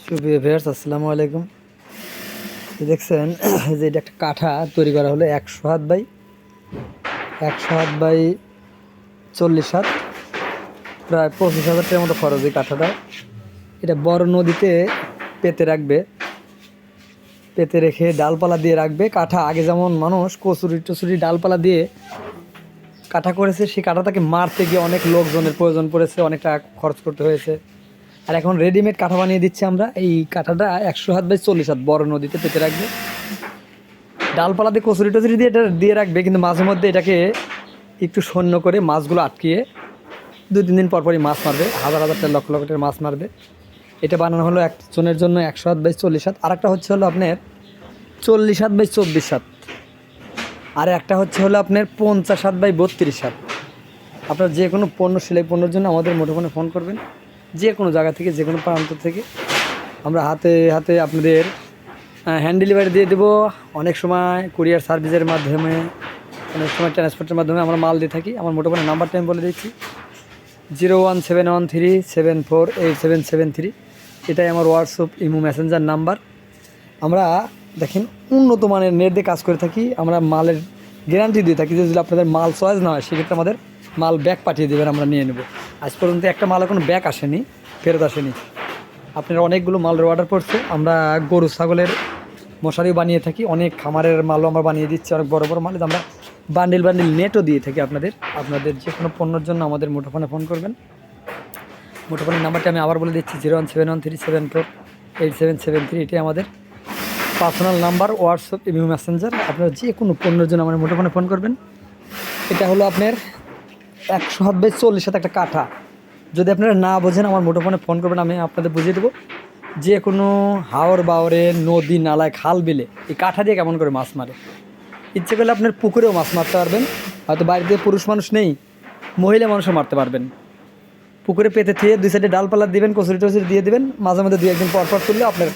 সুপ্রিয় ভিউয়ার্স, আসসালামু আলাইকুম। দেখছেন যে এটা একটা কাঠা তৈরি করা হলো 100 হাত বাই 40 হাত, প্রায় 25,000 টাকার মতো খরচ এই কাঠাটা। এটা বড় নদীতে পেতে রেখে ডালপালা দিয়ে রাখবে। কাঠা আগে যেমন মানুষ কচুরি টচুরি ডালপালা দিয়ে কাঠা করেছে, সেই কাঠাটাকে মারতে গিয়ে অনেক লোকজনের প্রয়োজন পড়েছে, অনেক টাকা খরচ করতে হয়েছে। আর এখন রেডিমেড কাঠা বানিয়ে দিচ্ছি আমরা। এই কাঠাটা 100 হাত বাই 40 হাত বড় নদীতে পেতে রাখবে, ডালপালা দিয়ে কচুরি টচুরি দিয়ে এটা দিয়ে রাখবে। কিন্তু মাঝে মধ্যে এটাকে একটু শূন্য করে মাছগুলো আটকিয়ে 2-3 দিন পরপরই মাছ মারবে, হাজার হাজারটা লক্ষ লক্ষটার মাছ মারবে। এটা বানানো হলো একজনের জন্য 100 হাত বাই 40 হাত। আর একটা হচ্ছে হলো আপনার 40 হাত বাই 24 হাত। আর একটা হচ্ছে হলো আপনার 50 হাত বাই 32 হাত। আপনার যে কোনো পণ্য, সেলাই পণ্যের জন্য আমাদের মুঠোফোনে ফোন করবেন, যে কোনো জায়গা থেকে, যে কোনো প্রান্ত থেকে। আমরা হাতে হাতে আপনাদের হ্যান্ড ডেলিভারি দিয়ে দেবো। অনেক সময় কুরিয়ার সার্ভিসের মাধ্যমে, অনেক সময় ট্রান্সপোর্টের মাধ্যমে আমরা মাল দিয়ে থাকি। আমার মুঠোফোনের নাম্বারটা আমি বলে দিচ্ছি, 01713748773। এটাই আমার হোয়াটসঅ্যাপ, ইমো, মেসেঞ্জার নাম্বার। আমরা দেখেন উন্নত মানের নেট দিয়ে কাজ করে থাকি। আমরা মালের গ্যারান্টি দিয়ে থাকি যে যদি আপনাদের মাল চয়েস না হয়, সেক্ষেত্রে আমাদের মাল ব্যাক পাঠিয়ে দেবেন, আমরা নিয়ে নেব। আজ পর্যন্ত একটা মালে কোনো ব্যাক আসেনি, ফেরত আসেনি। আপনারা অনেকগুলো মালের অর্ডার করছে। আমরা গরু ছাগলের মশারিও বানিয়ে থাকি, অনেক খামারের মালও আমরা বানিয়ে দিচ্ছি, অনেক বড় বড় মাল। আমরা বান্ডিল নেটও দিয়ে থাকি আপনাদের যে কোনো পণ্যের জন্য আমাদের মুঠোফোনে ফোন করবেন। মুঠোফোনের নাম্বারটা আমি আবার বলে দিচ্ছি, 01713748773। এটাই আমাদের personal number, WhatsApp, email, Messenger. আপনারা যে কোনো পণ্যের জন্য আমার মুঠোফোনে ফোন করবেন। এটা হলো আপনার 100 হাত বাই 40 হাত একটা কাঠা। যদি আপনারা না বোঝেন, আমার মুঠোফোনে ফোন করবেন, আমি আপনাদের বুঝিয়ে দেবো। যে কোনো হাওর বাওরে, নদী নালায়, খাল বিলে এই কাঠা দিয়ে কেমন করে মাছ মারে। ইচ্ছে করলে আপনার পুকুরেও মাছ মারতে পারবেন। হয়তো বাড়িতে পুরুষ মানুষ নেই, মহিলা মানুষও মারতে পারবেন। পুকুরে পেতে থুয়ে 2 সাইডে ডালপালা দিবেন, কচুরি টচুরি দিয়ে দেবেন। মাঝে মধ্যে 2-1 দিন পর তুললে আপনার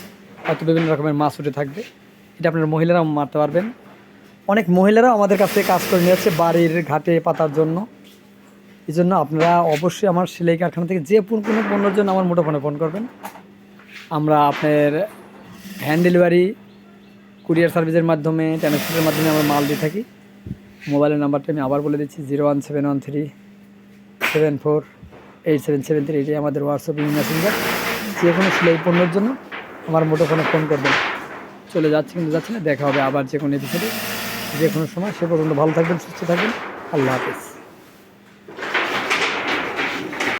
হয়তো বিভিন্ন রকমের মাছ উঠে থাকবে। এটা আপনার মহিলারাও মারতে পারবেন। অনেক মহিলারাও আমাদের কাছ থেকে কাজ করে নিয়েছে বাড়ির ঘাটে পাতার জন্য। এই জন্য আপনারা অবশ্যই আমার সেলাই কারখানা থেকে যে কোনো পণ্যের জন্য আমার মুঠোফোনে ফোন করবেন। আমরা আপনার হ্যান্ড ডেলিভারি, কুরিয়ার সার্ভিসের মাধ্যমে, ট্রান্সপোর্টের মাধ্যমে আমরা মাল দিয়ে থাকি। মোবাইলের নাম্বারটা আমি আবার বলে দিচ্ছি, 01713748773। এটাই আমাদের হোয়াটসঅ্যাপ, ইমেল, মেসেঞ্জার। যে কোনো সেলাই পণ্যের জন্য আমার মুঠোফোনে ফোন করবেন। চলে যাচ্ছে কিন্তু যাচ্ছে না, দেখা হবে আবার যে কোনো এপিসোডে, যে কোনো সময়। সে পর্যন্ত ভালো থাকবেন, সুস্থ থাকবেন। আল্লাহ হাফেজ।